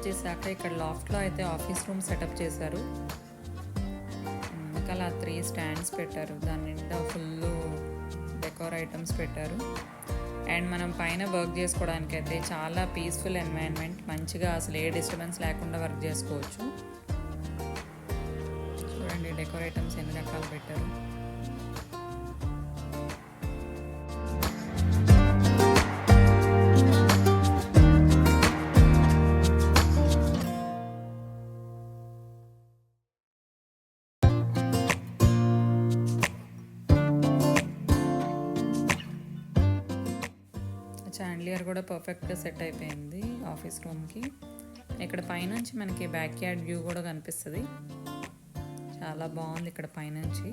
వచ్చేసాక ఇక్కడ లాఫ్ట్లో అయితే ఆఫీస్ రూమ్ సెటప్ చేశారు. అలా 3 స్టాండ్స్ పెట్టారు, దాని నిండా ఫుల్ డెకోర్ ఐటమ్స్ పెట్టారు. అండ్ మనం పైన వర్క్ చేసుకోవడానికి అయితే చాలా పీస్ఫుల్ ఎన్వైరన్మెంట్, మంచిగా అసలు ఏ డిస్టర్బెన్స్ లేకుండా వర్క్ చేసుకోవచ్చు. చూడండి డెకోర్ ఐటమ్స్ ఎన్ని రకాలు పెట్టారు. చాండ్లియర్ కూడా పర్ఫెక్ట్గా సెట్ అయిపోయింది ఆఫీస్ రూమ్కి. ఇక్కడ పైనుంచి మనకి బ్యాక్ యార్డ్ వ్యూ కూడా కనిపిస్తుంది, చాలా బాగుంది ఇక్కడ పైనుంచి.